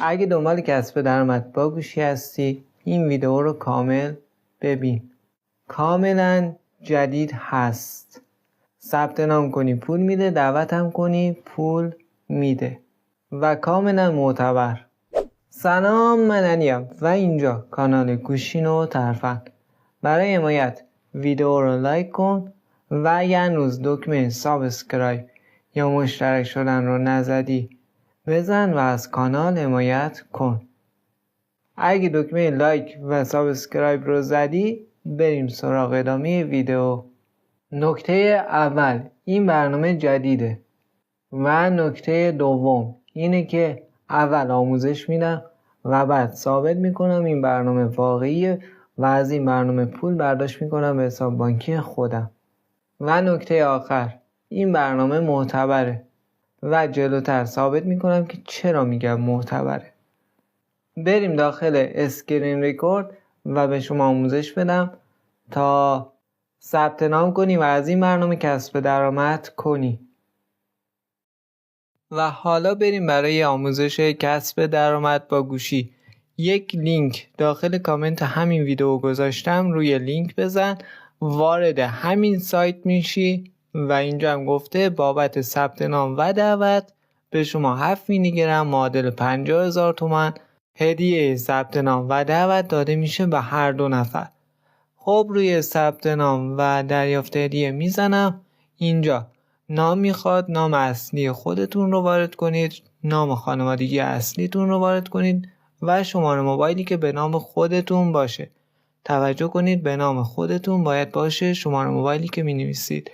اگه دنبال کسب درآمد با گوشی هستی این ویدیو رو کامل ببین. کاملا جدید هست. ثبت نام کنی پول میده، دعوت هم کنی پول میده و کاملا معتبر. سلام، من علیم و اینجا کانال گوشینو ترفند. برای حمایت ویدیو رو لایک کن و اگه هنوز دکمه سابسکرایب یا مشترک شدن رو نزدی بزن و از کانال حمایت کن. اگه دکمه لایک و سابسکرایب رو زدی بریم سراغ ادامه ویدیو. نکته اول، این برنامه جدیده و نکته دوم اینه که اول آموزش میدم و بعد ثابت میکنم این برنامه واقعیه و از این برنامه پول برداشت میکنم به حساب بانکی خودم. و نکته آخر، این برنامه معتبره و جلوتر ثابت میکنم که چرا میگم معتبره. بریم داخل اسکرین ریکورد و به شما آموزش بدم تا ثبت نام کنی و از این برنامه کسب درآمد کنی. و حالا بریم برای آموزش کسب درآمد با گوشی. یک لینک داخل کامنت همین ویدیو گذاشتم، روی لینک بزن، وارد همین سایت میشی و اینجا هم گفته بابت ثبت نام و دعوت به شما 7 میلی گرم معادل 50,000 تومان هدیه ثبت نام و دعوت داده میشه به هر دو نفر. خب روی ثبت نام و دریافت هدیه میزنم. اینجا نام میخواد، نام اصلی خودتون رو وارد کنید، نام خانوادگی اصلیتون رو وارد کنید و شماره موبایلی که به نام خودتون باشه. توجه کنید به نام خودتون باید باشه شماره موبایلی که مینویسید.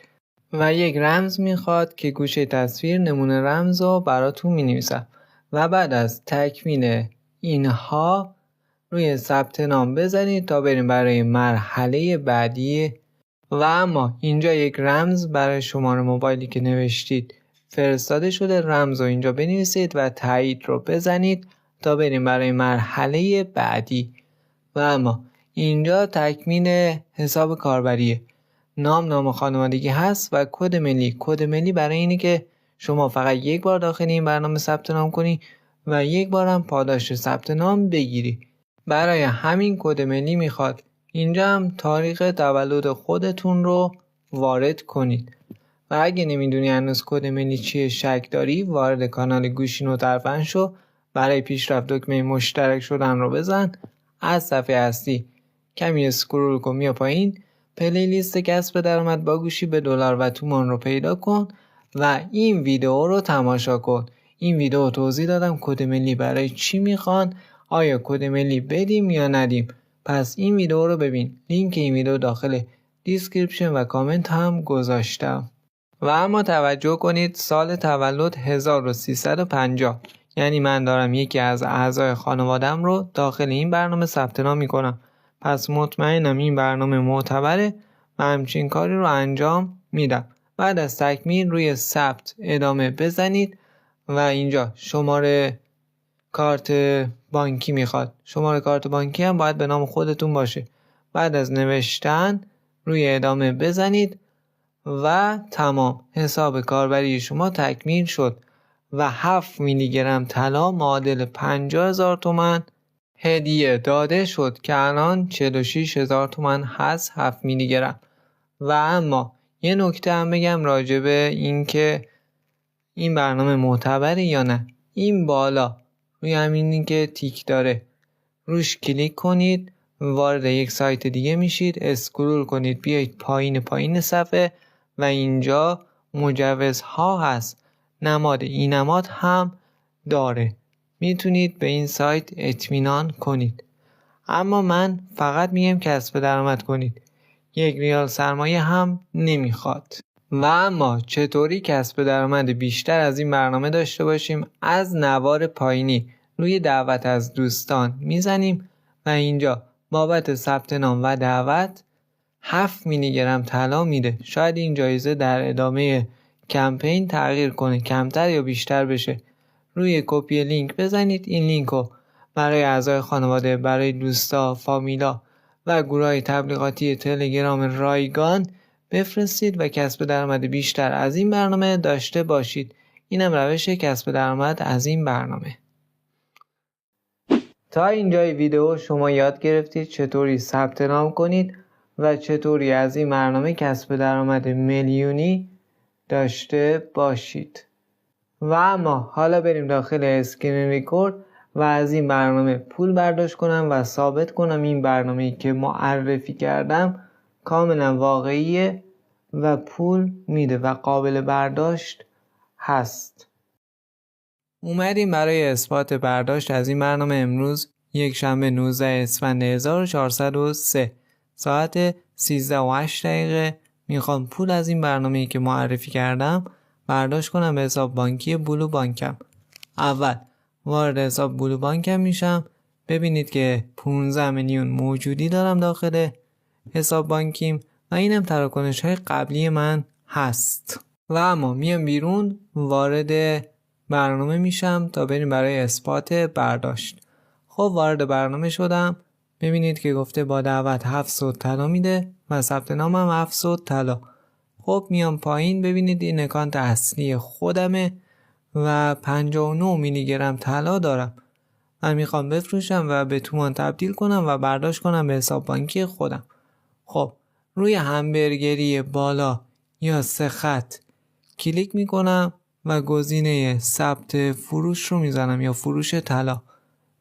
و یک رمز میخواد که گوشه تصویر نمونه رمز رو براتون مینویسم. و بعد از تکمیل اینها روی ثبت نام بزنید تا بریم برای مرحله بعدی. و اما اینجا یک رمز برای شماره موبایلی که نوشتید فرستاده شده، رمز رو اینجا بنویسید و تایید رو بزنید تا بریم برای مرحله بعدی. و اما اینجا تکمیل حساب کاربریه. نام خانوادگی هست و کد ملی. کد ملی برای اینه که شما فقط یک بار داخل این برنامه ثبت نام کنی و یک بار هم پاداش ثبت نام بگیری. برای همین کد ملی میخواد. اینجا هم تاریخ تولد خودتون رو وارد کنید. و اگه نمیدونی هنوز کد ملی چیه، شک داری، وارد کانال گوشینو ترفند شو. برای پیشرفت دکمه مشترک شدن رو بزن. از صفحه اصلی کمی اسکرول کن میا پایین، پلیلیست کسب درآمد با گوشی به دلار و تومان رو پیدا کن و این ویدیو رو تماشا کن. این ویدیو توضیح دادم کد ملی برای چی میخوان، آیا کد ملی بدیم یا ندیم. پس این ویدیو رو ببین. لینک این ویدیو داخل دیسکریپشن و کامنت هم گذاشتم. و اما توجه کنید سال تولد 1350، یعنی من دارم یکی از اعضای خانوادم رو داخل این برنامه ثبت نام میکنم. پس مطمئنم این برنامه معتبره و همچین کاری رو انجام میدم. بعد از تکمیل روی ثبت ادامه بزنید و اینجا شماره کارت بانکی میخواد. شماره کارت بانکی هم باید به نام خودتون باشه. بعد از نوشتن روی ادامه بزنید و تمام. حساب کاربری شما تکمیل شد و 7 میلی گرم طلا معادل 50,000 تومان هدیه داده شد که الان 46,000 تومان هست 7 میلی گرم. و اما یه نکته هم بگم راجبه این که این برنامه معتبره یا نه. این بالا روی همینی که تیک داره روش کلیک کنید، وارد یک سایت دیگه میشید، اسکرول کنید بیایید پایین صفحه و اینجا مجوزها هست. نماد اینماد هم داره. میتونید به این سایت اطمینان کنید. اما من فقط میگم کسب درآمد کنید. 1 ریال سرمایه هم نمیخواد. و اما چطوری کسب درآمد بیشتر از این برنامه داشته باشیم؟ از نوار پایینی روی دعوت از دوستان میزنیم و اینجا بابت ثبت نام و دعوت 7 میلی گرم طلا میده. شاید این جایزه در ادامه کمپین تغییر کنه، کمتر یا بیشتر بشه. روی کپی لینک بزنید. این لینک رو برای اعضای خانواده، برای دوستا، فامیلا و گروهای تبلیغاتی تلگرام رایگان بفرستید و کسب درآمد بیشتر از این برنامه داشته باشید. اینم روش کسب درآمد از این برنامه. تا اینجای ویدیو شما یاد گرفتید چطوری ثبت نام کنید و چطوری از این برنامه کسب درآمد میلیونی داشته باشید. و اما حالا بریم داخل اسکرین ریکورد و از این برنامه پول برداشت کنم و ثابت کنم این برنامه‌ای که معرفی کردم کاملا واقعیه و پول میده و قابل برداشت هست. اومدیم برای اثبات برداشت از این برنامه. امروز یک شنبه 19 اسفند 1403 ساعت 13:08 میخوام پول از این برنامه‌ای که معرفی کردم برداشت کنم به حساب بانکی بلو بانکم. اول وارد حساب بلو بانکم میشم. ببینید که 15 میلیون موجودی دارم داخل حساب بانکیم و اینم تراکنش‌های قبلی من هست. و اما میام بیرون وارد برنامه میشم تا بریم برای اثبات برداشت. خب وارد برنامه شدم. ببینید که گفته با دعوت 7 صد طلا میده و ثبت نامم 7 صد طلا. خب میام پایین. ببینید این اکانت اصلی خودمه و 59 میلی گرم طلا دارم. من میخوام بفروشم و به تومان تبدیل کنم و برداشت کنم به حساب بانکی خودم. خب روی همبرگری بالا یا 3 خط کلیک میکنم و گزینه ثبت فروش رو میزنم یا فروش طلا.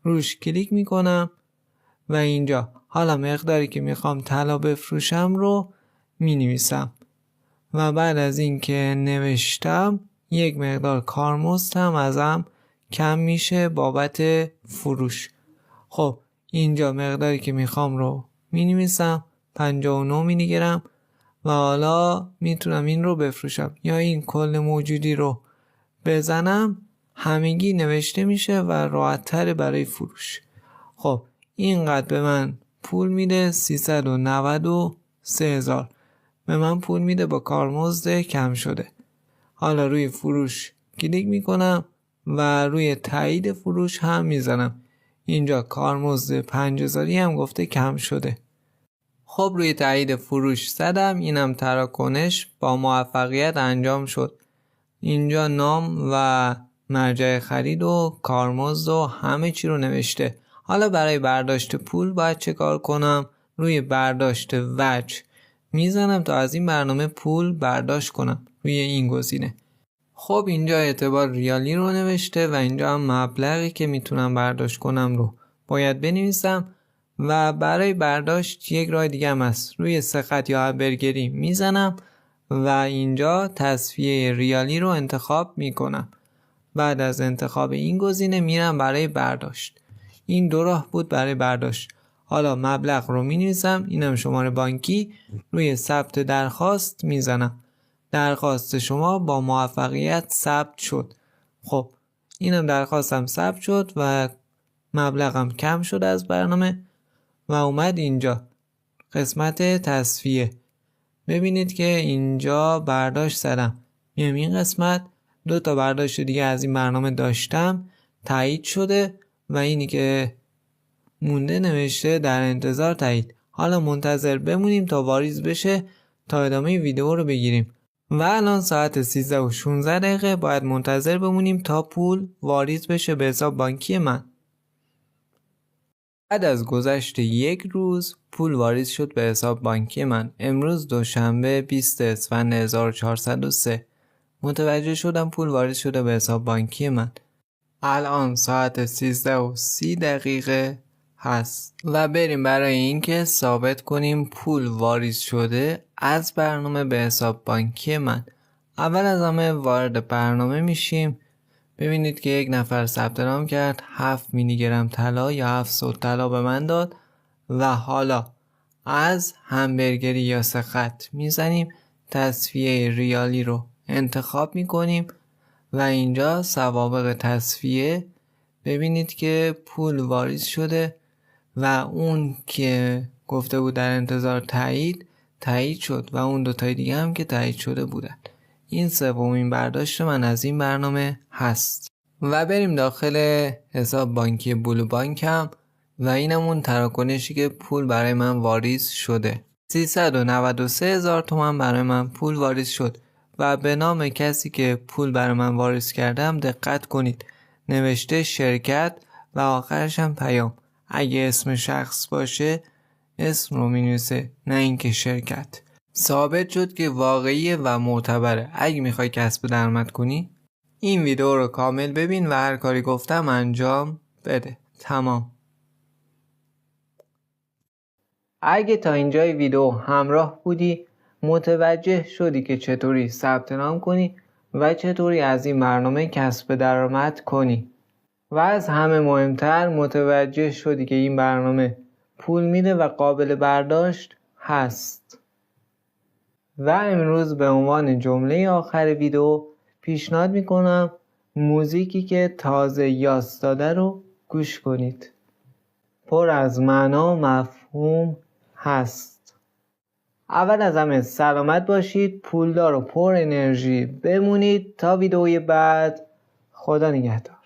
روش کلیک میکنم و اینجا حالا مقداری که میخوام طلا بفروشم رو مینویسم و بعد از اینکه نوشتم یک مقدار کارمزد هم ازم کم میشه بابت فروش. خب اینجا مقداری که میخوام رو مینویسم 59 میلی گرم و حالا میتونم این رو بفروشم یا این کل موجودی رو بزنم همگی نوشته میشه و راحت‌تر برای فروش. خب اینقدر به من پول میده 393,000 به من پول میده با کارمزد کم شده. حالا روی فروش کلیک میکنم و روی تایید فروش هم میزنم. اینجا کارمزد 5,000 هم گفته کم شده. خب روی تایید فروش زدم. اینم تراکنش با موفقیت انجام شد. اینجا نام و مرجع خرید و کارمزد و همه چی رو نوشته. حالا برای برداشت پول باید چه کار کنم؟ روی برداشت وجه میزنم تا از این برنامه پول برداشت کنم روی این گزینه. خب اینجا اعتبار ریالی رو نوشته و اینجا هم مبلغی که میتونم برداشت کنم رو باید بنویسم و برای برداشت یک راه دیگه هم هست. روی 3 خط یا همبرگری میزنم و اینجا تصفیه ریالی رو انتخاب میکنم. بعد از انتخاب این گزینه میرم برای برداشت. این 2 راه بود برای برداشت. حالا مبلغ رو مینویسم. اینم شماره بانکی. روی ثبت درخواست میزنم. درخواست شما با موفقیت ثبت شد. خب اینم درخواستم ثبت شد و مبلغم کم شد از برنامه و اومد اینجا قسمت تصفیه. ببینید که اینجا برداشت زدم. میام این قسمت 2 تا برداشت دیگه از این برنامه داشتم تایید شده و اینی که مونده نوشته در انتظار تایید. حالا منتظر بمونیم تا واریز بشه تا ادامه ویدیو رو بگیریم. و الان ساعت 13:16 باید منتظر بمونیم تا پول واریز بشه به حساب بانکی من. بعد از گذشت 1 روز پول واریز شد به حساب بانکی من. امروز دوشنبه 20 اسفند 1403 متوجه شدم پول واریز شده به حساب بانکی من. الان ساعت 13:30 هست و بریم برای اینکه ثابت کنیم پول واریز شده از برنامه به حساب بانکی من. اول از همه وارد برنامه میشیم. ببینید که یک نفر ثبت نام کرد 7 میلی گرم طلا یا 7 صد طلا به من داد و حالا از همبرگری یا 3 خط میزنیم. تصفیه ریالی رو انتخاب میکنیم و اینجا سوابق تصفیه ببینید که پول واریز شده و اون که گفته بود در انتظار تایید شد و اون 2 تای دیگه هم که تایید شده بودن. این سومین برداشت من از این برنامه هست. و بریم داخل حساب بانکی بلو بانکم و اینم اون تراکنشی که پول برای من واریز شده. 393,000 تومان برای من پول واریز شد و به نام کسی که پول برای من واریز کردم دقت کنید. نوشته شرکت و آخرش هم پیام. اگه اسم شخص باشه اسم رو مینویسه، نه اینکه شرکت. ثابت شد که واقعیه و معتبره. اگه میخوای کسب درآمد کنی این ویدیو رو کامل ببین و هر کاری گفتم انجام بده. تمام. اگه تا اینجای ویدیو همراه بودی متوجه شدی که چطوری ثبت نام کنی و چطوری از این برنامه کسب درآمد کنی و از همه مهمتر متوجه شدی که این برنامه پول میده و قابل برداشت هست. و امروز به عنوان جمله آخر ویدیو پیشنهاد میکنم موزیکی که تازه یاس داده رو گوش کنید. پر از معنا و مفهوم هست. اول از همه سلامت باشید، پولدار و پر انرژی بمونید. تا ویدیوی بعد، خدا نگهدار.